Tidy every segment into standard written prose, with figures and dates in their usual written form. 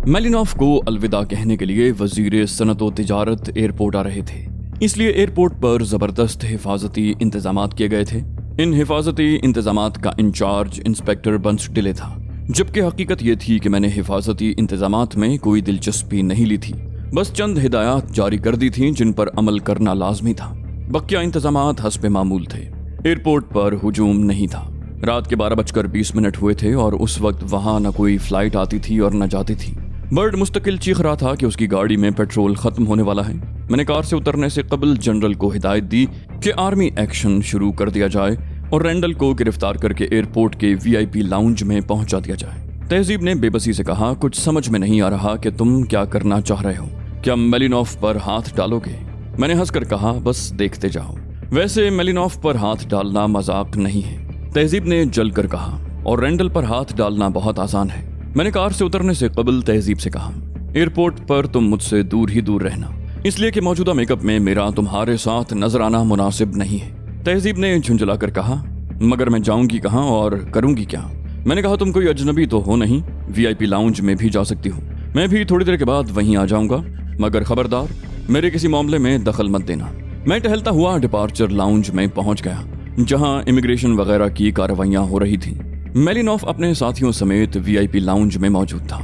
मेलिनोव को अलविदा कहने के लिए वजीर सनत व तिजारत एयरपोर्ट आ रहे थे, इसलिए एयरपोर्ट पर जबरदस्त हिफाजती इंतजामात किए गए थे। इन हिफाजती इंतजामात का इंचार्ज इंस्पेक्टर बंसडिले था, जबकि हकीकत ये थी कि मैंने हिफाजती इंतजामात में कोई दिलचस्पी नहीं ली थी, बस चंद हिदायत जारी कर दी थी जिन पर अमल करना लाजमी था। बकिया इंतजामात हस्बे मामूल थे। एयरपोर्ट पर हुजूम नहीं था। रात के 12:20 हुए थे और उस वक्त वहां न कोई फ्लाइट आती थी और न जाती थी। बर्ड मुस्तकिल चीख रहा था कि उसकी गाड़ी में पेट्रोल खत्म होने वाला है। मैंने कार से उतरने से कबल जनरल को हिदायत दी कि आर्मी एक्शन शुरू कर दिया जाए और रैंडल को गिरफ्तार करके एयरपोर्ट के VIP लाउंज में पहुंचा दिया जाए। तहजीब ने बेबसी से कहा, कुछ समझ में नहीं आ रहा कि तुम क्या करना चाह रहे हो, क्या मेलिनोव पर हाथ डालोगे? मैंने हंसकर कहा, बस देखते जाओ। वैसे मेलिनोव पर हाथ डालना मजाक नहीं है, तहजीब ने जलकर कहा, और रैंडल पर हाथ डालना बहुत आसान है। मैंने कार से उतरने से कबल तहजीब से कहा, एयरपोर्ट पर तुम मुझसे दूर ही दूर रहना, इसलिए कि मौजूदा मेकअप में मेरा तुम्हारे साथ नजर आना मुनासिब नहीं है। तहजीब ने झुंझलाकर कहा, मगर मैं जाऊंगी कहाँ और करूंगी क्या? मैंने कहा, तुम कोई अजनबी तो हो नहीं, VIP लाउंज में भी जा सकती हो। मैं भी थोड़ी देर के बाद वहीं आ जाऊंगा, मगर खबरदार मेरे किसी मामले में दखल मत देना। मैं टहलता हुआ डिपार्चर लाउंज में पहुंच गया, जहां इमिग्रेशन वगैरह की कार्रवाइयां हो रही थी। मेलिनोव अपने साथियों समेत VIP लाउंज में मौजूद था।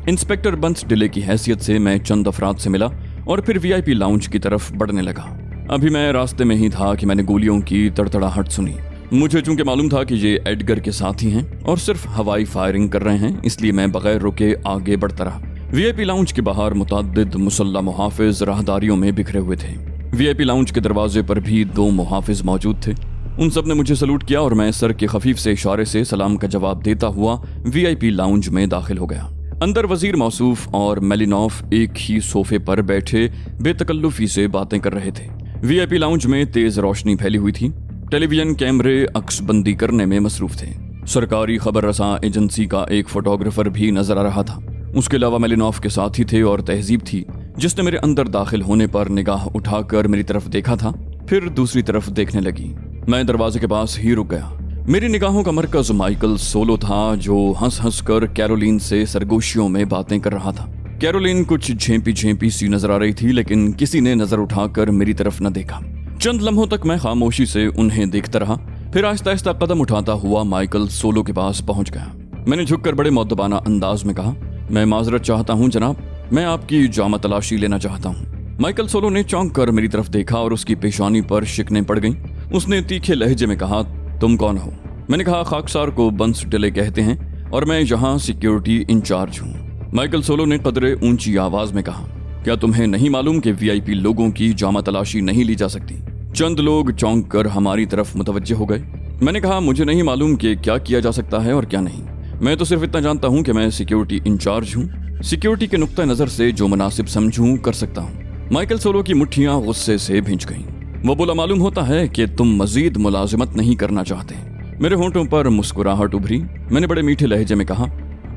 इंस्पेक्टर बंसडिले की हैसियत से मैं चंद अफराद से मिला और फिर VIP लाउंज की तरफ बढ़ने लगा। अभी मैं रास्ते में ही था कि मैंने गोलियों की तड़तड़ाहट सुनी। मुझे चूंकि मालूम था कि ये एडगर के साथी हैं और सिर्फ हवाई फायरिंग कर रहे हैं, इसलिए मैं बगैर रुके आगे बढ़ता रहा। VIP लाउंज के बाहर मुतअद्दिद मुसल्लह मुहाफिज राहदारियों में बिखरे हुए थे। VIP लाउंज के दरवाजे पर भी 2 मुहाफिज मौजूद थे। उन सब ने मुझे सलूट किया और मैं सर के खफीफ से इशारे से सलाम का जवाब देता हुआ VIP लाउंज में दाखिल हो गया। अंदर वजीर मौसूफ और मेलिनोव एक ही सोफे पर बैठे बेतकल्लुफी से बातें कर रहे थे। VIP लाउंज में तेज रोशनी फैली हुई थी। टेलीविजन कैमरे अक्सबंदी करने में मसरूफ थे। सरकारी खबर रसां एजेंसी का एक फोटोग्राफर भी नजर आ रहा था। उसके अलावा मेलिनोव के साथी थे और तहजीब थी, जिसने मेरे अंदर दाखिल होने पर निगाह उठाकर मेरी तरफ देखा था, फिर दूसरी तरफ देखने लगी। मैं दरवाजे के पास ही रुक गया। मेरी निगाहों का मरकज माइकल सोलो था, जो हंस हंस कर कैरोलिन से सरगोशियों में बातें कर रहा था। कैरोलिन कुछ झेंपी सी नजर आ रही थी, लेकिन किसी ने नजर उठाकर मेरी तरफ न देखा। चंद लम्हों तक मैं खामोशी से उन्हें देखता रहा, फिर आहिस्ता आहिस्ता कदम उठाता हुआ माइकल सोलो के पास पहुंच गया। मैंने झुककर बड़े मुअद्दबाना अंदाज में कहा, मैं माजरत चाहता हूं जनाब, मैं आपकी जामा तलाशी लेना चाहता हूं। माइकल सोलो ने चौंक कर मेरी तरफ देखा और उसकी पेशानी पर शिकनें पड़ गईं। उसने तीखे लहजे में कहा, तुम कौन हो? मैंने कहा, खाकसार को बंसडिले कहते हैं और मैं यहाँ सिक्योरिटी इंचार्ज हूँ। माइकल सोलो ने कदरे ऊंची आवाज में कहा, क्या तुम्हें नहीं मालूम कि VIP लोगों की जामा तलाशी नहीं ली जा सकती? चंद लोग चौंक कर हमारी तरफ मुतवज्जे हो गए। मैंने कहा, मुझे नहीं मालूम कि क्या किया जा सकता है और क्या नहीं। मैं तो सिर्फ इतना जानता हूँ कि मैं सिक्योरिटी इंचार्ज हूँ। सिक्योरिटी के नुक्ता नजर से जो मुनासिब समझूं कर सकता हूँ। माइकल सोलो की मुट्ठियां गुस्से से भिंच गईं। वो बोला, मालूम होता है कि तुम मजीद मुलाजिमत नहीं करना चाहते। मेरे होंठों पर मुस्कुराहट उभरी। मैंने बड़े मीठे लहजे में कहा,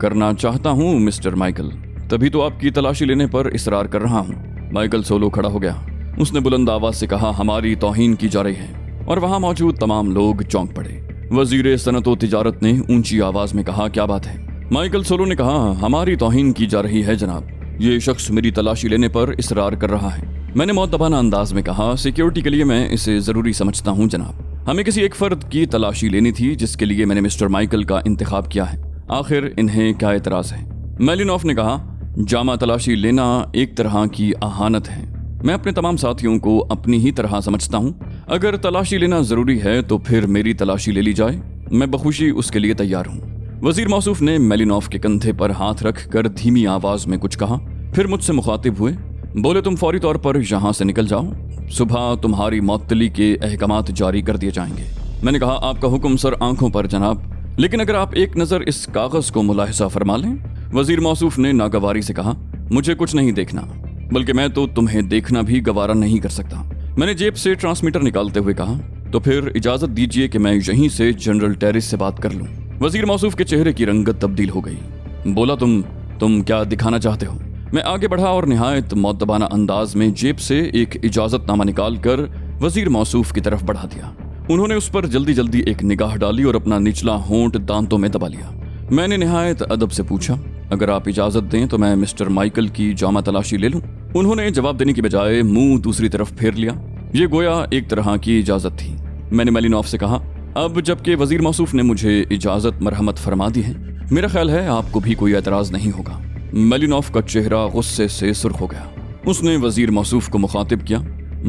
करना चाहता हूँ मिस्टर माइकल, तभी तो आपकी तलाशी लेने पर इसरार कर रहा हूँ। माइकल सोलो खड़ा हो गया। उसने बुलंद आवाज से कहा, हमारी तौहीन की जा रही है, और वहां मौजूद तमाम लोग चौंक पड़े। वजीर सनत व तिजारत ने ऊंची आवाज में कहा, क्या बात है? माइकल सोलो ने कहा, हमारी तौहीन की जा रही है जनाब, ये शख्स मेरी तलाशी लेने पर इसरार कर रहा है। मैंने मुअद्दबाना अंदाज में कहा, सिक्योरिटी के लिए मैं इसे जरूरी समझता हूँ जनाब। हमें किसी एक फर्द की तलाशी लेनी थी, जिसके लिए मैंने मिस्टर माइकल का इंतखाब किया है। आखिर इन्हें क्या एतराज है? मेलिनोव ने कहा, जामा तलाशी लेना एक तरह की आहानत है। मैं अपने तमाम साथियों को अपनी ही तरह समझता हूँ। अगर तलाशी लेना जरूरी है तो फिर मेरी तलाशी ले ली जाए, मैं बखुशी उसके लिए तैयार हूँ। वजीर मौसूफ ने मेलिनोव के कंधे पर हाथ रख कर धीमी आवाज में कुछ कहा, फिर मुझसे मुखातिब हुए, बोले, तुम फौरी तौर पर यहाँ से निकल जाओ, सुबह तुम्हारी मअतली के अहकामात जारी कर दिए जाएंगे। मैंने कहा, आपका हुक्म सर आंखों पर जनाब, लेकिन अगर आप एक नजर इस कागज को मुलाहिजा फरमा लें। वजीर मौसूफ ने नागवारी से कहा, मुझे कुछ नहीं देखना, बल्कि मैं तो तुम्हें देखना भी गवारा नहीं कर सकता। मैंने जेब से ट्रांसमीटर निकालते हुए कहा, तो फिर इजाजत दीजिए कि मैं यहीं से जनरल टेरिस से बात कर लूं। वजीर मौसूफ के चेहरे की रंगत तब्दील हो गई। बोला, तुम क्या दिखाना चाहते हो? मैं आगे बढ़ा और निहायत मुअद्दबाना अंदाज में जेब से एक इजाजतनामा निकाल कर वजीर मौसूफ की तरफ बढ़ा दिया। उन्होंने उस पर जल्दी जल्दी एक निगाह डाली और अपना निचला होंठ दांतों में दबा लिया। मैंने निहायत अदब से पूछा, अगर आप इजाज़त दें तो मैं मिस्टर माइकल की जामा तलाशी ले लूं। उन्होंने जवाब देने की बजाय मुंह दूसरी तरफ फेर लिया। ये गोया एक तरह की इजाज़त थी। मैंने मेलिनोफ से कहा, अब जबकि वजीर मौसूफ ने मुझे इजाज़त मरहमत फरमा दी है, मेरा ख्याल है आपको भी कोई एतराज़ नहीं होगा। मेलिनोफ का चेहरा गुस्से से सुर्ख हो गया। उसने वजीर मौसूफ को मुखातिब किया,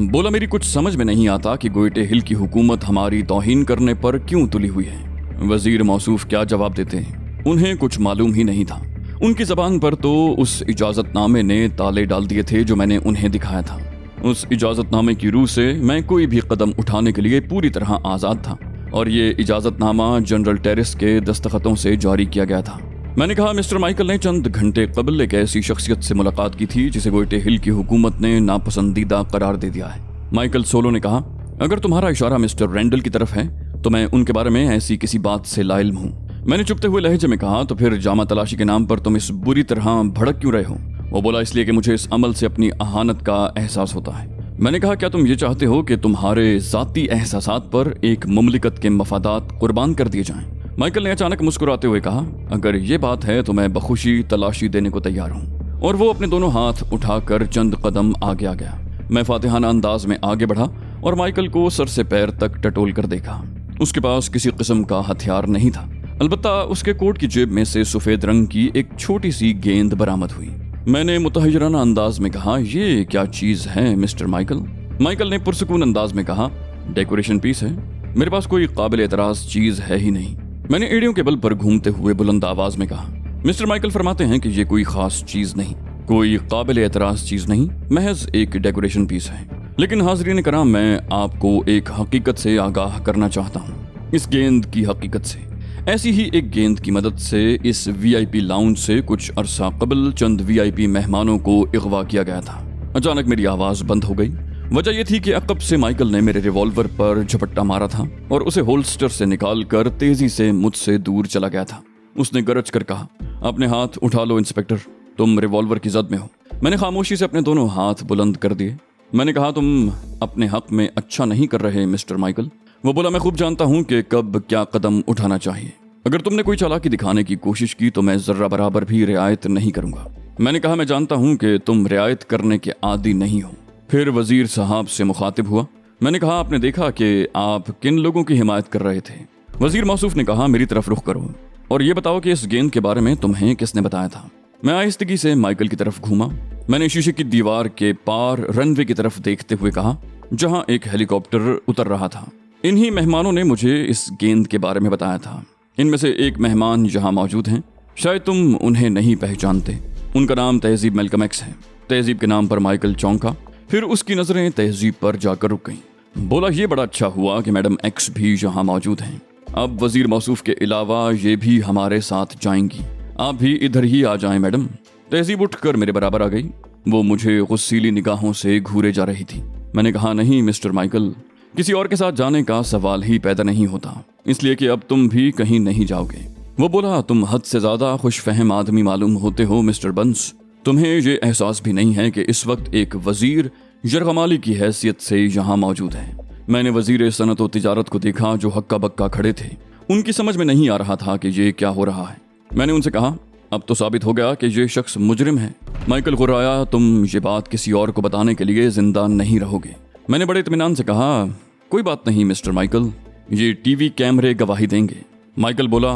बोला, मेरी कुछ समझ में नहीं आता कि गोयटे हिल की हुकूमत हमारी तौहीन करने पर क्यों तुली हुई है। वजीर मौसूफ क्या जवाब देते हैं, उन्हें कुछ मालूम ही नहीं था। उनकी ज़बान पर तो उस इजाज़तनामे ने ताले डाल दिए थे जो मैंने उन्हें दिखाया था। उस इजाज़तनामे की रूह से मैं कोई भी कदम उठाने के लिए पूरी तरह आज़ाद था और ये इजाज़तनामा जनरल टेरिस के दस्तखतों से जारी किया गया था। मैंने कहा, मिस्टर माइकल ने चंद घंटे कबल एक ऐसी शख्सियत से मुलाकात की थी जिसे गोयटे हिल की हुकूमत ने नापसंदीदा करार दे दिया है। माइकल सोलो ने कहा, अगर तुम्हारा इशारा मिस्टर रैंडल की तरफ है तो मैं उनके बारे में ऐसी किसी बात से लाइल्म हूँ। मैंने चुपते हुए लहजे में कहा, तो फिर जामा तलाशी के नाम पर तुम इस बुरी तरह भड़क क्यों रहे हो? वो बोला, इसलिए कि मुझे इस अमल से अपनी अहानत का एहसास होता है। मैंने कहा, क्या तुम ये चाहते हो कि तुम्हारे ज़ाती एहसासात पर एक मुमलिकत के मफादात कुर्बान कर दिए जाएं? माइकल ने अचानक मुस्कुराते हुए कहा, अगर ये बात है तो मैं बखुशी तलाशी देने को तैयार हूँ। और वो अपने दोनों हाथ उठाकर चंद कदम आगे आ गया। मैं फातिहाना अंदाज में आगे बढ़ा और माइकल को सर से पैर तक टटोल कर देखा। उसके पास किसी किस्म का हथियार नहीं था, अलबत्ता उसके कोट की जेब में से सफेद रंग की एक छोटी सी गेंद बरामद हुई। मैंने मुतहय्यराना अंदाज में कहा, ये क्या चीज है मिस्टर माइकल? माइकल ने पुरसकून अंदाज में कहा, डेकोरेशन पीस है, मेरे पास कोई काबिल एतराज चीज है ही नहीं। मैंने एड़ियों के बल पर घूमते हुए बुलंद आवाज में कहा, मिस्टर माइकल फरमाते हैं कि ये कोई खास चीज नहीं, कोई काबिल एतराज चीज नहीं, महज एक डेकोरेशन पीस है। लेकिन हाज़रीन कराम, मैं आपको एक हकीकत से आगाह करना चाहता हूँ, इस गेंद की हकीकत से। ऐसी ही एक गेंद की मदद से इस वीआईपी लाउंज से कुछ अरसा कबल चंद वीआईपी मेहमानों को अगवा किया गया था। अचानक मेरी आवाज बंद हो गई। वजह यह थी कि अकब से माइकल ने मेरे रिवॉल्वर पर झपट्टा मारा था और उसे होल्स्टर से निकालकर तेजी से मुझसे दूर चला गया था। उसने गरज कर कहा, अपने हाथ उठा लो इंस्पेक्टर, तुम रिवॉल्वर की जद में हो। मैंने खामोशी से अपने दोनों हाथ बुलंद कर दिए। मैंने कहा, तुम अपने हक में अच्छा नहीं कर रहे मिस्टर माइकल। वो बोला, मैं खूब जानता हूँ कि कब क्या कदम उठाना चाहिए। अगर तुमने कोई चालाकी दिखाने की कोशिश की तो मैं जर्रा बराबर भी रियायत नहीं करूंगा। मैंने कहा, मैं जानता हूँ कि तुम रियायत करने के आदी नहीं हो। फिर वजीर साहब से मुखातिब हुआ। मैंने कहा, आपने देखा कि आप किन लोगों की हिमायत कर रहे थे? वजीर मौसूफ ने कहा, मेरी तरफ रुख करो और ये बताओ कि इस गेंद के बारे में तुम्हें किसने बताया था? मैं आहिस्तगी से माइकल की तरफ घूमा। मैंने शीशे की दीवार के पार रनवे की तरफ देखते हुए कहा, जहां एक हेलीकॉप्टर उतर रहा था। इन्हीं मेहमानों ने मुझे इस गेंद के बारे में बताया था। इनमें से एक मेहमान यहाँ मौजूद हैं, शायद तुम उन्हें नहीं पहचानते। उनका नाम तहजीब मेलकम एक्स है। तहजीब के नाम पर माइकल चौंका, फिर उसकी नजरें तहजीब पर जाकर रुक गईं। बोला, ये बड़ा अच्छा हुआ कि मैडम एक्स भी यहाँ मौजूद हैं। अब वजीर मौसूफ के अलावा ये भी हमारे साथ जाएंगी। आप भी इधर ही आ जाएं मैडम। तहजीब उठकर मेरे बराबर आ गई। वो मुझे गुस्सीली निगाहों से घूरे जा रही थी। मैंने कहा, नहीं मिस्टर माइकल, किसी और के साथ जाने का सवाल ही पैदा नहीं होता, इसलिए कि अब तुम भी कहीं नहीं जाओगे। वो बोला, तुम हद से ज्यादा खुशफहम आदमी मालूम होते हो मिस्टर बंस। तुम्हें ये एहसास भी नहीं है कि इस वक्त एक वजीर यरगमाली की हैसियत से यहाँ मौजूद है। मैंने वजीर सनत व तिजारत को देखा जो हक्का बक्का खड़े थे। उनकी समझ में नहीं आ रहा था कि ये क्या हो रहा है। मैंने उनसे कहा, अब तो साबित हो गया कि ये शख्स मुजरिम है। माइकल गुर्राया, तुम ये बात किसी और को बताने के लिए जिंदा नहीं रहोगे। मैंने बड़े इत्मीनान से कहा, कोई बात नहीं मिस्टर माइकल, ये टीवी कैमरे गवाही देंगे। माइकल बोला,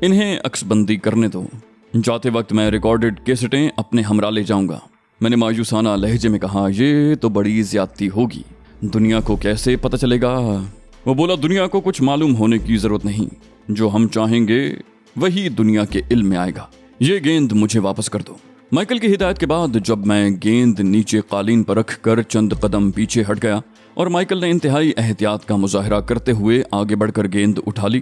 इन्हें अक्सबंदी करने दो, जाते वक्त मैं रिकॉर्डेड कैसेटें अपने हमरा ले जाऊंगा। मैंने मायूसाना लहजे में कहा, ये तो बड़ी ज्यादती होगी, दुनिया को कैसे पता चलेगा? वो बोला, दुनिया को कुछ मालूम होने की जरूरत नहीं, जो हम चाहेंगे वही दुनिया के इल्म में आएगा। ये गेंद मुझे वापस कर दो। माइकल की हिदायत के बाद जब मैं गेंद नीचे कालीन पर रख कर चंद कदम पीछे हट गया और माइकल ने इंतहाई एहतियात का मुजाहरा करते हुए आगे बढ़कर गेंद उठा ली,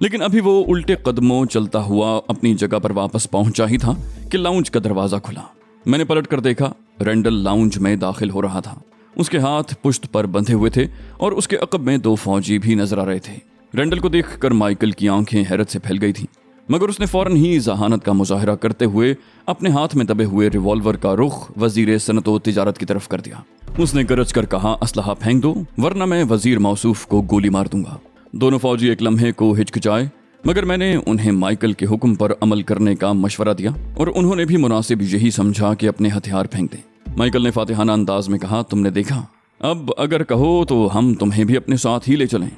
लेकिन अभी वो उल्टे कदमों चलता हुआ अपनी जगह पर वापस पहुंचा ही था कि लाउंज का दरवाजा खुला। मैंने पलट कर देखा, रैंडल लाउंज में दाखिल हो रहा था। उसके हाथ पुश्त पर बंधे हुए थे और उसके अकब में 2 फौजी भी नजर आ रहे थे। रैंडल को देखकर माइकल की आंखें हैरत से फैल गई थीं, मगर उसने फौरन ही जहानत का मुजाहरा करते हुए अपने हाथ में दबे हुए रिवॉल्वर का रुख वजीर सनत व तिजारत की तरफ कर दिया। उसने गरज कर कहा, असलहा फेंक दो, वरना मैं वजीर मौसूफ को गोली मार दूंगा। दोनों फौजी एक लम्हे को हिचकिचाए मगर मैंने उन्हें माइकल के हुक्म पर अमल करने का मशवरा दिया और उन्होंने भी मुनासिब यही समझा कि अपने हथियार फेंक दें। माइकल ने फातिहाना अंदाज में कहा, तुमने देखा, अब अगर कहो तो हम तुम्हें भी अपने साथ ही ले चलें।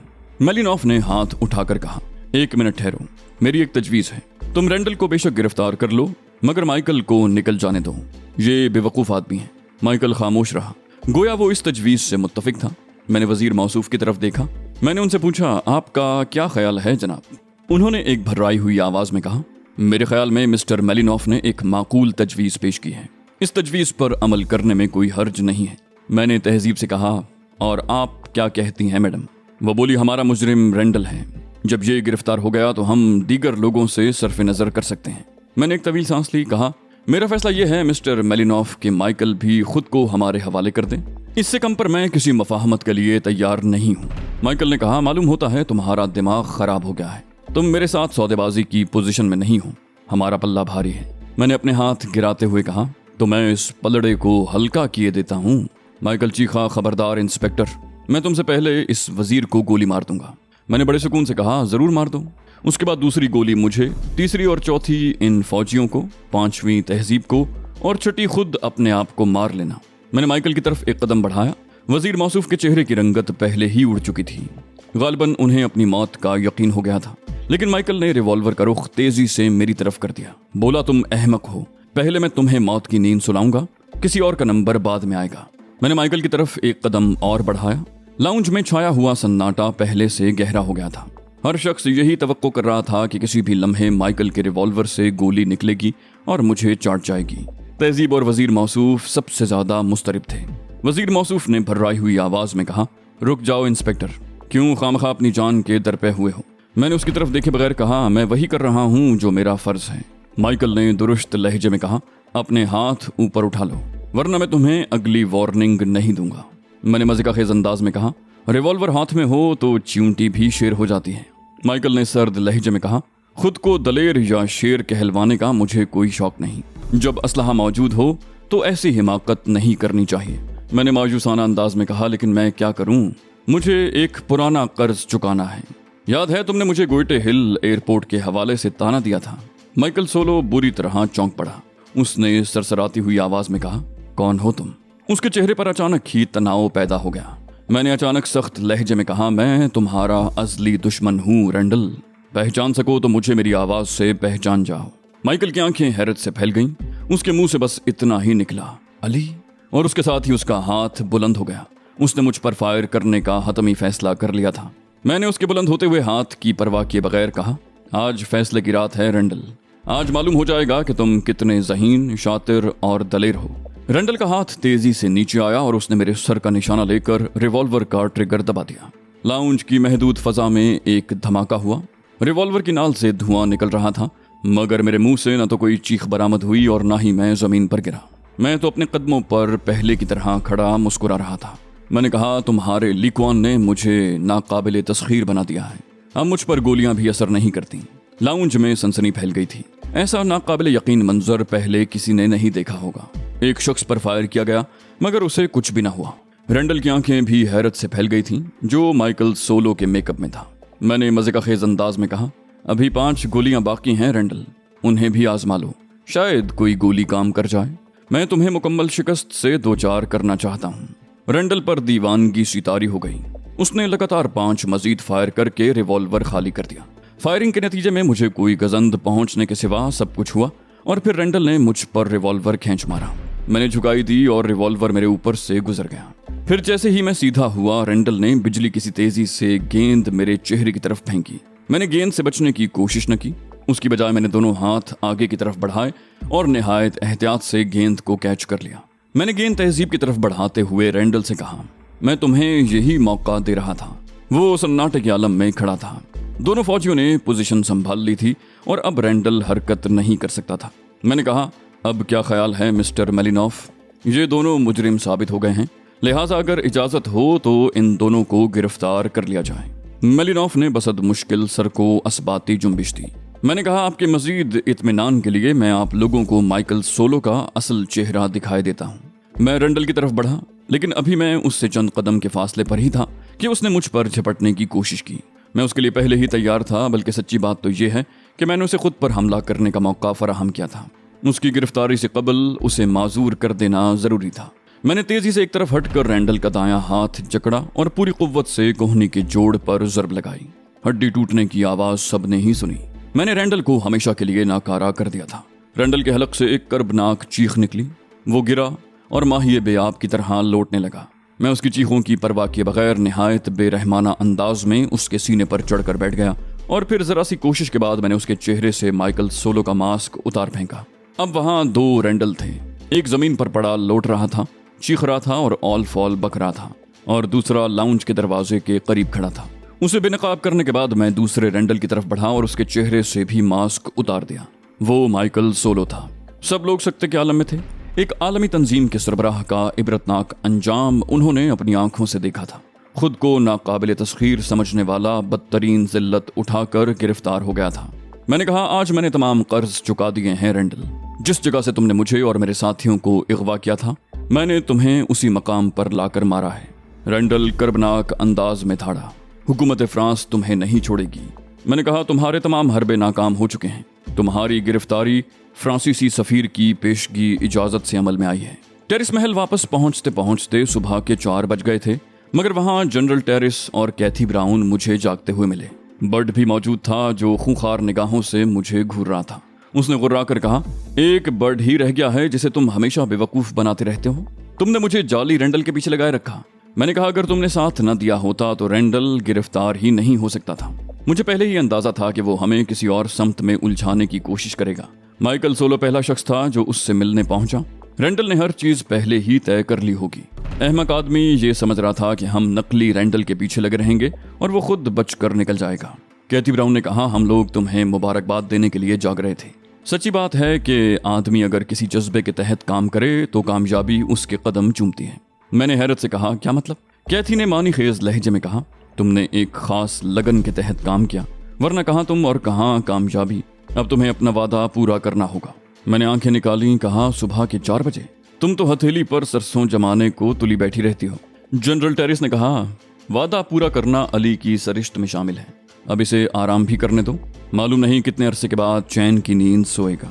मेलिनोफ ने हाथ उठाकर कहा, 1 मिनट ठहरो, मेरी एक तजवीज़ है। तुम रेंडल को बेशक गिरफ्तार कर लो, मगर माइकल को निकल जाने दो। ये बेवकूफ़ आदमी है। माइकल खामोश रहा, गोया वो इस तजवीज़ से मुत्तफिक था। मैंने वजीर मौसूफ की तरफ देखा। मैंने उनसे पूछा, आपका क्या ख्याल है जनाब? उन्होंने एक भर्राई हुई आवाज़ में कहा, मेरे ख्याल में मिस्टर मेलिनोफ ने एक माकूल तजवीज़ पेश की है। इस तजवीज़ पर अमल करने में कोई हर्ज नहीं है। मैंने तहजीब से कहा, और आप क्या कहती हैं मैडम? वो बोली, हमारा मुजरिम रेंडल है। जब ये गिरफ्तार हो गया तो हम दीगर लोगों से सरफ नज़र कर सकते हैं। मैंने एक तवील सांस ली। कहा, मेरा फैसला यह है मिस्टर मेलिनोफ कि माइकल भी खुद को हमारे हवाले कर दें। इससे कम पर मैं किसी मफाहमत के लिए तैयार नहीं हूँ। माइकल ने कहा, मालूम होता है तुम्हारा दिमाग खराब हो गया है। तुम मेरे साथ सौदेबाजी की पोजीशन में नहीं हो। हमारा पल्ला भारी है। मैंने अपने हाथ गिराते हुए कहा, तो मैं इस पलड़े को हल्का किए देता हूँ। माइकल चीखा, खबरदार इंस्पेक्टर, मैं तुमसे पहले इस वजीर को गोली मार दूंगा। मैंने बड़े सुकून से कहा, जरूर मार दो। उसके बाद दूसरी गोली मुझे, तीसरी और चौथी इन फौजियों को, 5वीं तहजीब को और छठी खुद अपने आप को मार लेना। मैंने माइकल की तरफ एक कदम बढ़ाया। वजीर मौसूफ के चेहरे की रंगत पहले ही उड़ चुकी थी। गालिबन उन्हें अपनी मौत का यकीन हो गया था। लेकिन माइकल ने रिवॉल्वर का रुख तेजी से मेरी तरफ कर दिया। बोला, तुम अहमक हो। पहले मैं तुम्हें मौत की नींद सुलाऊंगा, किसी और का नंबर बाद में आएगा। मैंने माइकल की तरफ एक कदम और बढ़ाया। लाउंज में छाया हुआ सन्नाटा पहले से गहरा हो गया था। हर शख्स यही तवक्को कर रहा था कि किसी भी लम्हे माइकल के रिवॉल्वर से गोली निकलेगी और मुझे चाट जाएगी। तहजीब और वजीर मौसूफ सबसे ज्यादा मुस्तरिब थे। वजीर मौसूफ ने भर्राई हुई आवाज में कहा, रुक जाओ इंस्पेक्टर, क्यों खामखा अपनी जान के दर पे हुए हो? मैंने उसकी तरफ देखे बगैर कहा, मैं वही कर रहा हूँ जो मेरा फर्ज है। माइकल ने दुरुस्त लहजे में कहा, अपने हाथ ऊपर उठा लो, वरना मैं तुम्हें अगली वार्निंग नहीं दूंगा। मैंने मजे का खेज अंदाज में कहा, रिवॉल्वर हाथ में हो तो च्यूंटी भी शेर हो जाती है। माइकल ने सर्द लहजे में कहा, खुद को दलेर या शेर कहलवाने का मुझे कोई शौक नहीं। जब असलहा मौजूद हो तो ऐसी हिमाकत नहीं करनी चाहिए। मैंने मायूसाना अंदाज में कहा, लेकिन मैं क्या करूं? मुझे एक पुराना कर्ज चुकाना है। याद है तुमने मुझे गोइटे हिल एयरपोर्ट के हवाले से ताना दिया था। माइकल सोलो बुरी तरह चौंक पड़ा। उसने सरसराती हुई आवाज में कहा, कौन हो तुम? उसके चेहरे पर अचानक ही तनाव पैदा हो गया। मैंने अचानक सख्त लहजे में कहा, मैं तुम्हारा अजली दुश्मन हूँ रेंडल। पहचान सको तो मुझे मेरी आवाज से पहचान जाओ। माइकल की आंखें हैरत से फैल गईं। उसके मुंह से बस इतना ही निकला, अली, और उसके साथ ही उसका हाथ बुलंद हो गया। उसने मुझ पर फायर करने का हतमी फैसला कर लिया था। मैंने उसके बुलंद होते हुए हाथ की परवाह किए बगैर कहा, आज फैसले की रात है रेंडल। आज मालूम हो जाएगा कि तुम कितने ज़हीन, शातिर और दलेर हो। रेंडल का हाथ तेजी से नीचे आया और उसने मेरे सर का निशाना लेकर रिवॉल्वर का ट्रिगर दबा दिया। लाउंज की महदूद फजा में एक धमाका हुआ। रिवॉल्वर की नाल से धुआं निकल रहा था, मगर मेरे मुंह से न तो कोई चीख बरामद हुई और ना ही मैं जमीन पर गिरा। मैं तो अपने कदमों पर पहले की तरह खड़ा मुस्कुरा रहा था। मैंने कहा, तुम्हारे लिक्वान ने मुझे नाकाबिले तस्खीर बना दिया है। अब मुझ पर गोलियां भी असर नहीं करती। लाउंज में सनसनी फैल गई थी। ऐसा नाकाबिले यकीन मंजर पहले किसी ने नहीं देखा होगा। एक शख्स पर फायर किया गया, मगर उसे कुछ भी ना हुआ। रेंडल की आंखें भी हैरत से फैल गई थीं, जो माइकल सोलो के मेकअप में था। मैंने मजे का खेज अंदाज में कहा, अभी 5 गोलियां बाकी हैं रेंडल, उन्हें भी आजमा लो, शायद कोई गोली काम कर जाए। मैं तुम्हें मुकम्मल शिकस्त से 2-4 करना चाहता हूँ। रेंडल पर दीवानगी सितारी हो गई। उसने लगातार 5 मजीद फायर करके रिवॉल्वर खाली कर दिया। फायरिंग के नतीजे में मुझे कोई गजंद पहुंचने के सिवा सब कुछ हुआ और फिर रेंडल ने मुझ पर रिवॉल्वर खींच मारा। मैंने झुकाई दी और रिवॉल्वर मेरे ऊपर से गुजर गया। फिर जैसे ही मैं सीधा हुआ, रेंडल ने बिजली की सी तेजी से गेंद मेरे चेहरे की तरफ फेंकी। मैंने गेंद से बचने की कोशिश न की। उसकी बजाय मैंने दोनों हाथ आगे की तरफ बढ़ाए और निहायत एहतियात से गेंद को कैच कर लिया। मैंने गेंद तहजीब की तरफ बढ़ाते हुए रेंडल से कहा, मैं तुम्हें यही मौका दे रहा था। वो सन्नाटे के आलम में खड़ा था। दोनों फौजियों ने पोजीशन संभाल ली थी और अब रेंडल हरकत नहीं कर सकता था। मैंने कहा, अब क्या ख्याल है मिस्टर मेलिनोफ? ये दोनों मुजरिम साबित हो गए हैं, लिहाजा अगर इजाजत हो तो इन दोनों को गिरफ्तार कर लिया जाए। मेलिनोफ ने बसद मुश्किल सर को असबाती जुम्बिश दी। मैंने कहा, आपके मजीद इत्मीनान के लिए मैं आप लोगों को माइकल सोलो का असल चेहरा दिखाई देता हूँ। मैं रेंडल की तरफ बढ़ा, लेकिन अभी मैं उससे चंद कदम के फासले पर ही था कि उसने मुझ पर झपटने की कोशिश की। میں اس کے لیے پہلے ہی تیار تھا، بلکہ سچی بات تو یہ ہے کہ میں نے اسے خود پر حملہ کرنے کا موقع فراہم کیا تھا۔ اس کی گرفتاری سے قبل اسے معذور کر دینا ضروری تھا۔ میں نے تیزی سے ایک طرف ہٹ کر رینڈل کا دایاں ہاتھ جکڑا اور پوری قوت سے کوہنی کے جوڑ پر ضرب لگائی۔ ہڈی ٹوٹنے کی آواز سب نے ہی سنی۔ میں نے رینڈل کو ہمیشہ کے لیے ناکارہ کر دیا تھا۔ رینڈل کے حلق سے ایک کربناک چیخ نکلی۔ وہ گرا اور ماہی بے آب کی طرح لوٹنے لگا۔ میں اس کی چیخوں کی پرواہ کیے بغیر نہایت بے رحمانہ انداز میں اس کے سینے پر چڑھ کر بیٹھ گیا، اور پھر ذرا سی کوشش کے بعد میں نے اس کے چہرے سے مائیکل سولو کا ماسک اتار پھینکا۔ اب وہاں دو رینڈل تھے، ایک زمین پر پڑا لوٹ رہا تھا، چیخ رہا تھا اور آل فال بک رہا تھا، اور دوسرا لاؤنج کے دروازے کے قریب کھڑا تھا۔ اسے بے نقاب کرنے کے بعد میں دوسرے رینڈل کی طرف بڑھا اور اس کے چہرے سے بھی ماسک اتار دیا۔ وہ مائیکل سولو تھا۔ سب لوگ سکتے کے عالم میں تھے۔ ایک عالمی تنظیم کے سربراہ کا عبرتناک انجام انہوں نے اپنی آنکھوں سے دیکھا تھا۔ خود کو ناقابل تسخیر سمجھنے والا بدترین ذلت اٹھا کر گرفتار ہو گیا تھا۔ میں نے کہا، آج میں نے تمام قرض چکا دیے ہیں رینڈل۔ جس جگہ سے تم نے مجھے اور میرے ساتھیوں کو اغوا کیا تھا، میں نے تمہیں اسی مقام پر لا کر مارا ہے۔ رینڈل کربناک انداز میں دھاڑا۔ حکومت فرانس تمہیں نہیں چھوڑے گی۔ میں نے کہا، تمہارے تمام حربے ناکام ہو چکے ہیں۔ تمہاری گرفتاری فرانسیسی سفیر کی پیشگی اجازت سے عمل میں آئی ہے۔ ٹیرس محل واپس پہنچتے پہنچتے صبح کے 4 بج گئے تھے، مگر وہاں جنرل ٹیرس اور کیتھی براؤن مجھے جاگتے ہوئے ملے۔ برڈ بھی موجود تھا جو خونخوار نگاہوں سے مجھے گھور رہا تھا۔ اس نے غرا کر کہا، ایک برڈ ہی رہ گیا ہے جسے تم ہمیشہ بے وقوف بناتے رہتے ہو۔ تم نے مجھے جعلی رینڈل کے پیچھے لگائے رکھا۔ میں نے کہا، اگر تم نے ساتھ نہ دیا ہوتا تو رینڈل گرفتار ہی نہیں ہو سکتا تھا۔ مجھے پہلے ہی اندازہ تھا کہ وہ ہمیں کسی اور سمت میں الجھانے کی کوشش کرے گا۔ مائیکل سولو پہلا شخص تھا جو اس سے ملنے پہنچا۔ رینڈل نے ہر چیز پہلے ہی طے کر لی ہوگی۔ احمق آدمی یہ سمجھ رہا تھا کہ ہم نقلی رینڈل کے پیچھے لگے رہیں گے اور وہ خود بچ کر نکل جائے گا۔ کیتھی براؤن نے کہا، ہم لوگ تمہیں مبارکباد دینے کے لیے جاگ رہے تھے۔ سچی بات ہے کہ آدمی اگر کسی جذبے کے تحت کام کرے تو کامیابی اس کے قدم چومتی ہے۔ میں نے حیرت سے کہا، کیا مطلب؟ کیتھی نے معنی خیز لہجے میں کہا، تم نے ایک خاص لگن کے تحت کام کیا، ورنہ کہاں تم اور کہاں کامیابی۔ اب تمہیں اپنا وعدہ پورا کرنا ہوگا۔ میں نے آنکھیں نکالی، کہا، صبح کے 4 بجے؟ تم تو ہتھیلی پر سرسوں جمانے کو تلی بیٹھی رہتی ہو۔ جنرل ٹیرس نے کہا، وعدہ پورا کرنا علی کی سرشت میں شامل ہے۔ اب اسے آرام بھی کرنے دو، معلوم نہیں کتنے عرصے کے بعد چین کی نیند سوئے گا۔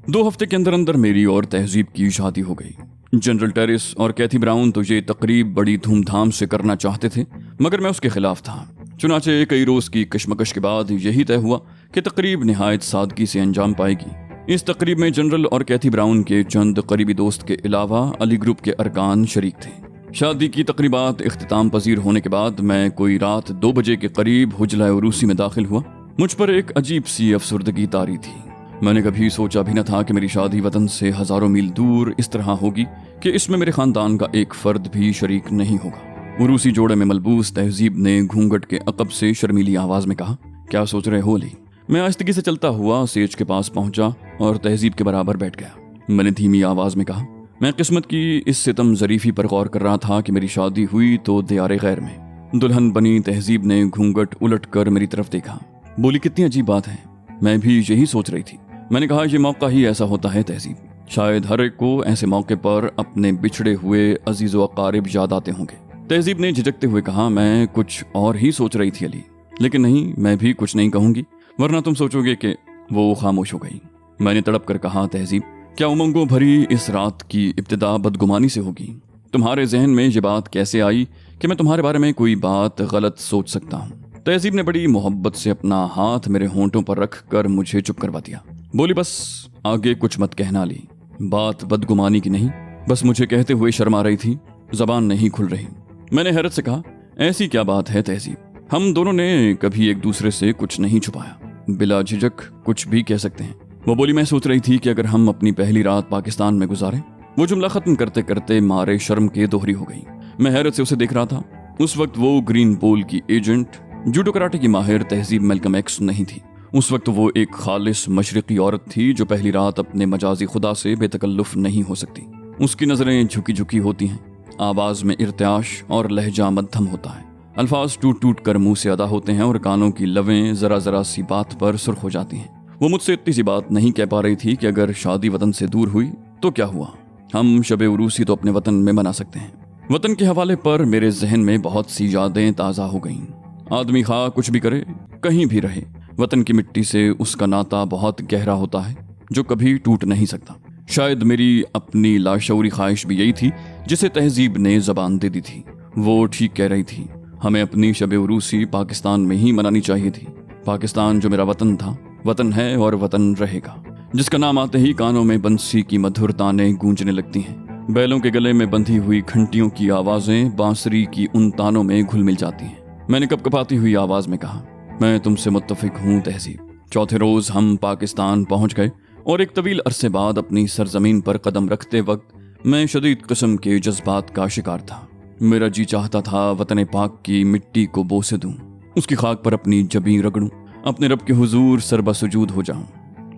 2 ہفتے کے اندر اندر میری اور تہذیب کی شادی ہو گئی۔ جنرل ٹیرس اور کیتھی براؤن تو یہ تقریب بڑی دھوم دھام سے کرنا چاہتے تھے، مگر میں اس کے خلاف تھا۔ چنانچہ کئی روز کی کشمکش کے بعد یہی طے ہوا کہ تقریب نہایت سادگی سے انجام پائے گی۔ اس تقریب میں جنرل اور کیتھی براؤن کے چند قریبی دوست کے علاوہ علی گروپ کے ارکان شریک تھے۔ شادی کی تقریبات اختتام پذیر ہونے کے بعد میں کوئی رات 2 بجے کے قریب حجلہ عروسی میں داخل ہوا۔ مجھ پر ایک عجیب سی افسردگی طاری تھی۔ میں نے کبھی سوچا بھی نہ تھا کہ میری شادی وطن سے ہزاروں میل دور اس طرح ہوگی کہ اس میں میرے خاندان کا ایک فرد بھی شریک نہیں ہوگا۔ عروسی جوڑے میں ملبوس تہذیب نے گھونگھٹ کے عقب سے شرمیلی آواز میں کہا، کیا سوچ رہے ہو علی؟ میں آہستگی سے چلتا ہوا سیج کے پاس پہنچا اور تہذیب کے برابر بیٹھ گیا۔ میں نے دھیمی آواز میں کہا، میں قسمت کی اس ستم ظریفی پر غور کر رہا تھا کہ میری شادی ہوئی تو دیار غیر میں۔ دلہن بنی تہذیب نے گھونگھٹ الٹ کر میری طرف دیکھا، بولی، کتنی عجیب بات ہے، میں بھی یہی سوچ رہی تھی۔ میں نے کہا، یہ موقع ہی ایسا ہوتا ہے تہذیب، شاید ہر ایک کو ایسے موقع پر اپنے بچھڑے ہوئے عزیز و اقارب یاد آتے ہوں گے۔ تہذیب نے جھجکتے ہوئے کہا، میں کچھ اور ہی سوچ رہی تھی علی، لیکن نہیں، میں بھی کچھ نہیں کہوں گی ورنہ تم سوچو گے کہ… وہ خاموش ہو گئی۔ میں نے تڑپ کر کہا، تہذیب، کیا امنگوں بھری اس رات کی ابتدا بدگمانی سے ہوگی؟ تمہارے ذہن میں یہ بات کیسے آئی کہ میں تمہارے بارے میں کوئی بات غلط سوچ سکتا ہوں؟ تہذیب نے بڑی محبت سے اپنا ہاتھ میرے ہونٹوں پر رکھ کر مجھے چپ کروا دیا۔ بولی، بس آگے کچھ مت کہنا علی، بات بدگمانی کی نہیں، بس مجھے کہتے ہوئے شرم آ رہی تھی، زبان نہیں کھل رہی۔ میں نے حیرت سے کہا، ایسی کیا بات ہے تہذیب؟ ہم دونوں نے کبھی ایک دوسرے سے کچھ نہیں چھپایا، بلا جھجک کچھ بھی کہہ سکتے ہیں۔ وہ بولی، میں سوچ رہی تھی کہ اگر ہم اپنی پہلی رات پاکستان میں گزاریں۔ وہ جملہ ختم کرتے کرتے مارے شرم کے دوہری ہو گئی۔ میں حیرت سے اسے دیکھ رہا تھا۔ اس وقت وہ گرین پول کی ایجنٹ، جوڈو کراٹے کی ماہر تہذیب میلکم ایکس نہیں تھی۔ اس وقت وہ ایک خالص مشرقی عورت تھی جو پہلی رات اپنے مجازی خدا سے بے تکلف نہیں ہو سکتی۔ اس کی نظریں جھکی جھکی ہوتی ہیں، آواز میں ارتعاش اور لہجہ مدھم ہوتا ہے، الفاظ ٹوٹ ٹوٹ کر منہ سے ادا ہوتے ہیں اور کانوں کی لویں ذرا ذرا سی بات پر سرخ ہو جاتی ہیں۔ وہ مجھ سے اتنی سی بات نہیں کہہ پا رہی تھی کہ اگر شادی وطن سے دور ہوئی تو کیا ہوا، ہم شب عروسی تو اپنے وطن میں منا سکتے ہیں۔ वतन के हवाले पर मेरे जहन में बहुत सी यादें ताज़ा हो गईं। आदमी खा कुछ भी करे, कहीं भी रहे, वतन की मिट्टी से उसका नाता बहुत गहरा होता है जो कभी टूट नहीं सकता। शायद मेरी अपनी लाशऊरी ख्वाहिश भी यही थी जिसे तहजीब ने ज़बान दे दी थी। वो ठीक कह रही थी, हमें अपनी शब उरूसी पाकिस्तान में ही मनानी चाहिए थी। पाकिस्तान जो मेरा वतन था, वतन है और वतन रहेगा, जिसका नाम आते ही कानों में बंसी की मधुर तानें गूंजने लगती हैं। बैलों के गले में बंधी हुई घंटियों की आवाज़ें बांसुरी की उन तानों में घुल मिल जाती हैं। मैंने कपकपाती हुई आवाज़ में कहा, मैं तुमसे मुत्तफिक हूँ तहजीब। चौथे रोज़ हम पाकिस्तान पहुँच गए और एक तवील अरसे बाद अपनी सरजमीन पर कदम रखते वक्त मैं शदीद किस्म के जज्बात का शिकार था। मेरा जी चाहता था वतन पाक की मिट्टी को बोसे दूं, उसकी खाक पर अपनी जबीं रगड़ूं, अपने रब के हुजूर सरबसुजूद हो जाऊं।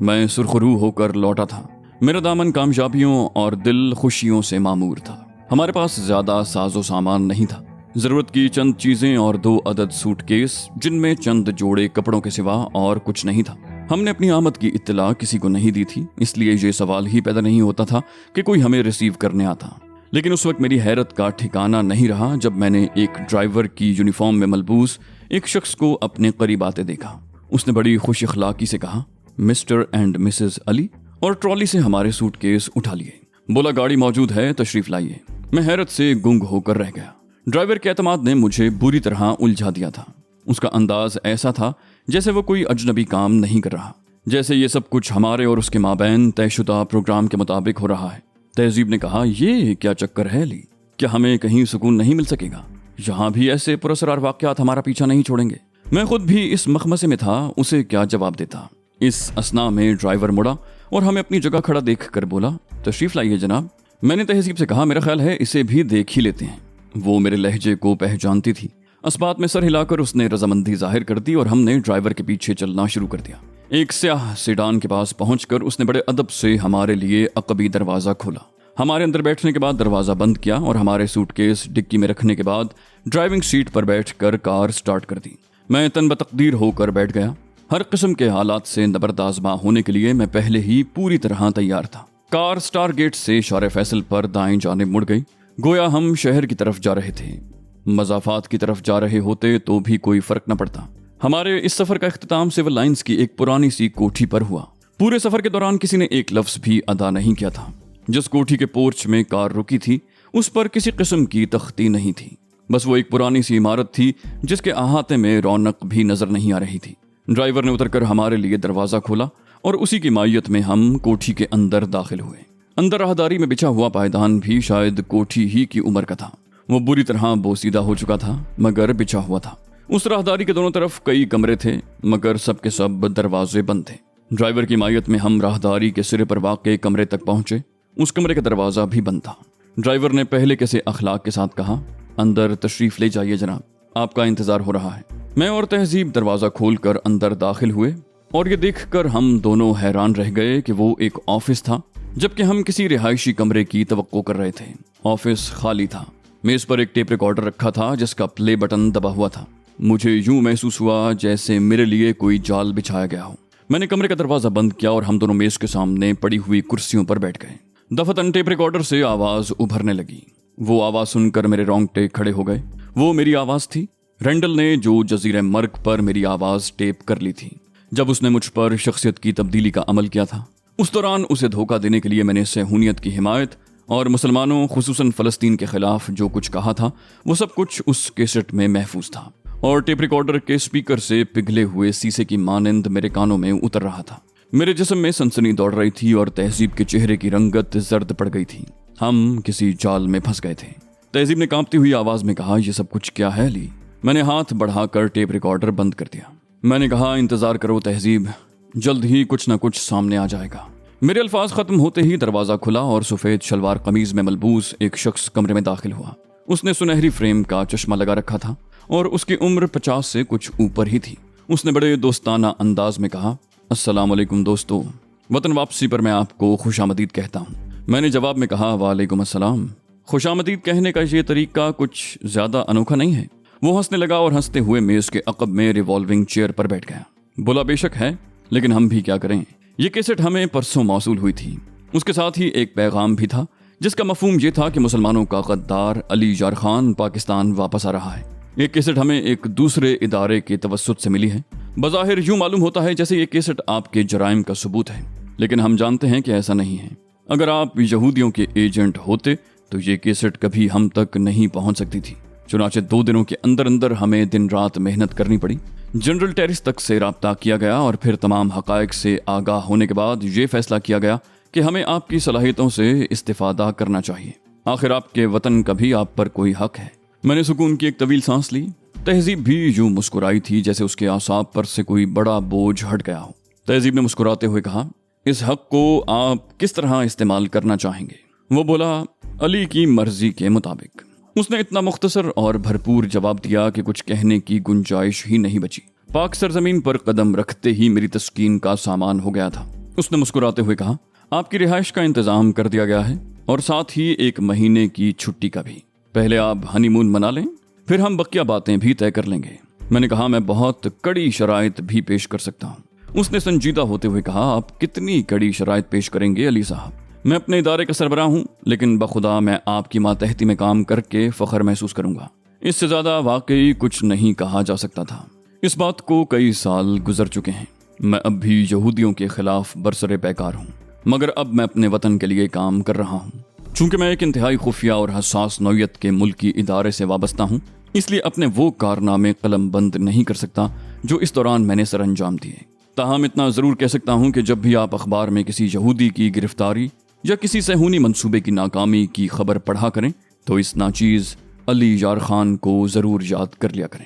मैं सुरखरू होकर लौटा था। मेरा दामन कामयाबियों और दिल खुशियों से मामूर था। हमारे पास ज्यादा साजो सामान नहीं था, जरूरत की चंद चीजें और 2 अदद सूटकेस जिनमें चंद जोड़े कपड़ों के सिवा और कुछ नहीं था। हमने अपनी आमद की इत्तला किसी को नहीं दी थी, इसलिए ये सवाल ही पैदा नहीं होता था कि कोई हमें रिसीव करने आता। लेकिन उस वक्त मेरी हैरत का ठिकाना नहीं रहा जब मैंने एक ड्राइवर की यूनिफॉर्म में मलबूस एक शख्स को अपने करीब आते देखा। उसने बड़ी खुश अखलाकी से कहा, मिस्टर एंड मिसेस अली, और ट्रॉली से हमारे सूटकेस उठा लिए। बोला, गाड़ी मौजूद है, तशरीफ लाइए। मैं हैरत से गुंग होकर रह गया। ड्राइवर के एतमाद ने मुझे बुरी तरह उलझा दिया था। उसका अंदाज ऐसा था जैसे वो कोई अजनबी काम नहीं कर रहा, जैसे ये सब कुछ हमारे और उसके माबैन तयशुदा प्रोग्राम के मुताबिक हो रहा है। तहजीब ने कहा, ये क्या चक्कर है अली, क्या हमें कहीं सुकून नहीं मिल सकेगा? यहाँ भी ऐसे पुरस्कार वाक़यात हमारा पीछा नहीं छोड़ेंगे। मैं खुद भी इस मखमसे में था, उसे क्या जवाब देता। इस असना में ड्राइवर मुड़ा और हमें अपनी जगह खड़ा देख कर बोला, तशरीफ लाइए जनाब। मैंने तहजीब से कहा, मेरा ख्याल है इसे भी देख ही लेते हैं। वो मेरे लहजे को पहचानती थी। अस्बात में सर हिलाकर उसने रजामंदी जाहिर कर दी और हमने ड्राइवर के पीछे चलना शुरू कर दिया। एक स्याह सेडान के पास पहुंचकर उसने बड़े अदब से हमारे लिए अकबी दरवाजा खोला। हमारे अंदर बैठने के बाद दरवाजा बंद किया और हमारे सूटकेस डिक्की में रखने के बाद ड्राइविंग सीट पर बैठकर कार स्टार्ट कर दी। मैं तन बतकदीर होकर बैठ गया। हर किस्म के हालात से नबरदाज़मा होने के लिए मैं पहले ही पूरी तरह तैयार था। कार स्टार गेट से शारे फैसल पर दाएं जानिब मुड़ गई, गोया हम शहर की तरफ जा रहे थे। मज़ाफात की तरफ जा रहे होते तो भी कोई फर्क न पड़ता। हमारे इस सफर का इख्तिताम सिविल लाइंस की एक पुरानी सी कोठी पर हुआ। पूरे सफर के दौरान किसी ने एक लफ्ज भी अदा नहीं किया था। जिस कोठी के पोर्च में कार रुकी थी उस पर किसी किस्म की तख्ती नहीं थी, बस वो एक पुरानी सी इमारत थी जिसके अहाते में रौनक भी नजर नहीं आ रही थी। ड्राइवर ने उतरकर हमारे लिए दरवाजा खोला और उसी की मायत में हम कोठी के अंदर दाखिल हुए। अंदर राहदारी में बिछा हुआ पायदान भी शायद कोठी ही की उम्र का था। वो बुरी तरह बोसीदा हो चुका था मगर बिछा हुआ था। उस राहदारी के दोनों तरफ कई कमरे थे मगर सब के सब दरवाजे बंद थे। ड्राइवर की मायत में हम राहदारी के सिरे पर वाक़े कमरे तक पहुंचे। उस कमरे का दरवाजा भी बंद था। ड्राइवर ने पहले कैसे अखलाक के साथ कहा, अंदर तशरीफ ले जाइए जनाब, आपका इंतजार हो रहा है। मैं और तहजीब दरवाजा खोलकर अंदर दाखिल हुए और ये देखकर हम दोनों हैरान रह गए कि वो एक ऑफिस था जबकि हम किसी रिहायशी कमरे की तवक्को कर रहे थे। ऑफिस खाली था। मेज पर एक टेप रिकॉर्डर रखा था जिसका प्ले बटन दबा हुआ था। मुझे यूं महसूस हुआ जैसे मेरे लिए कोई जाल बिछाया गया हो। मैंने कमरे का दरवाजा बंद किया और हम दोनों मेज के सामने पड़ी हुई कुर्सियों पर बैठ गए। दफतन टेप रिकॉर्डर से आवाज उभरने लगी। वो आवाज सुनकर मेरे रोंगटे खड़े हो गए। वो मेरी आवाज थी। रेंडल ने जो जजीरे मर्ग पर मेरी आवाज टेप कर ली थी जब उसने मुझ पर शख्सियत की तब्दीली का अमल किया था। उस दौरान उसे धोखा देने के लिए मैंने सहूनियत की हिमायत और मुसलमानों खुसूसन फ़लस्तीन के खिलाफ जो कुछ कहा था वो सब कुछ उस कैसेट में महफूज था और टेप रिकॉर्डर के स्पीकर से पिघले हुए शीशे की मानंद मेरे कानों में उतर रहा था। मेरे जिस्म में सनसनी दौड़ रही थी और तहजीब के चेहरे की रंगत जर्द पड़ गई थी। हम किसी जाल में फंस गए थे। तहजीब ने कांपती हुई आवाज में कहा, ये सब कुछ क्या है अली? मैंने हाथ बढ़ाकर टेप रिकॉर्डर बंद कर दिया। मैंने कहा, इंतजार करो तहजीब, जल्द ही कुछ न कुछ सामने आ जाएगा। मेरे अल्फाज खत्म होते ही दरवाजा खुला और सफेद शलवार कमीज में मलबूस एक शख्स कमरे में दाखिल हुआ। उसने सुनहरी फ्रेम का चश्मा लगा रखा था और उसकी उम्र 50 से कुछ ऊपर ही थी। उसने बड़े दोस्ताना अंदाज में कहा, अस्सलाम वालेकुम दोस्तों, वतन वापसी पर मैं आपको खुशामदीद कहता हूँ। मैंने जवाब में कहा, वालेकुम अस्सलाम। खुशामदीद कहने का ये तरीका कुछ ज्यादा अनोखा नहीं है। वो हंसने लगा और हंसते हुए मेज के अकब में रिवॉल्विंग चेयर पर बैठ गया। बोला, बेशक है, लेकिन हम भी क्या करें। ये कैसेट हमें परसों मौसूल हुई थी। उसके साथ ही एक पैगाम भी था जिसका मफहूम ये था कि मुसलमानों का गद्दार अली यार खान पाकिस्तान वापस आ रहा है। ये कैसेट हमें एक दूसरे इदारे के तवस्सुत से मिली है। बज़ाहिर यूं मालूम होता है जैसे ये कैसेट आपके जराइम का सबूत है, लेकिन हम जानते हैं कि ऐसा नहीं है। अगर आप यहूदियों के एजेंट होते तो ये कैसेट कभी हम तक नहीं पहुंच सकती थी। चुनाचे 2 दिनों के अंदर अंदर हमें दिन रात मेहनत करनी पड़ी। जनरल टेरिस तक से राब्ता किया गया और फिर तमाम हकायक से आगाह होने के बाद ये फैसला किया गया कि हमें आपकी सलाहियतों से इस्तिफादा करना चाहिए। आखिर आपके वतन का भी आप पर कोई हक है। मैंने सुकून की एक तवील सांस ली। तहजीब भी यूं मुस्कुराई थी जैसे उसके आसाब पर से कोई बड़ा बोझ हट गया हो। तहजीब ने मुस्कुराते हुए कहा, इस हक को आप किस तरह इस्तेमाल करना चाहेंगे? वो बोला, अली की मर्जी के मुताबिक। उसने इतना मुख्तसर और भरपूर जवाब दिया कि कुछ कहने की गुंजाइश ही नहीं बची। पाक सरजमीन पर कदम रखते ही मेरी तस्कीन का सामान हो गया था। उसने मुस्कुराते हुए कहा, आपकी रिहाइश का इंतजाम कर दिया गया है और साथ ही 1 महीने की छुट्टी का भी। पहले आप हनीमून मना लें, फिर हम बकिया बातें भी तय कर लेंगे। मैंने कहा, मैं बहुत कड़ी शराइत भी पेश कर सकता हूँ। उसने संजीदा होते हुए कहा, आप कितनी कड़ी शराइत पेश करेंगे अली साहब? मैं अपने इदारे का सरबराह हूँ, लेकिन बखुदा मैं आपकी मातहती में काम करके फख्र महसूस करूंगा। इससे ज्यादा वाकई कुछ नहीं कहा जा सकता था। इस बात को कई साल गुजर चुके हैं। मैं अब भी यहूदियों के खिलाफ बरसरे पैकार हूँ, मगर अब मैं अपने वतन के लिए काम कर रहा हूँ। चूंकि मैं एक इंतहाई खुफिया और हसास नौयत के मुल्की इदारे से वाबस्ता हूँ, इसलिए अपने वो कारनामे कलम बंद नहीं कर सकता जो इस दौरान मैंने सर अंजाम दिए। ताहम इतना जरूर कह सकता हूँ कि जब भी आप अखबार में किसी यहूदी की गिरफ्तारी या किसी सहूनी मंसूबे की नाकामी की खबर पढ़ा करें तो इस नाचीज अली यार खान को जरूर याद कर लिया करें।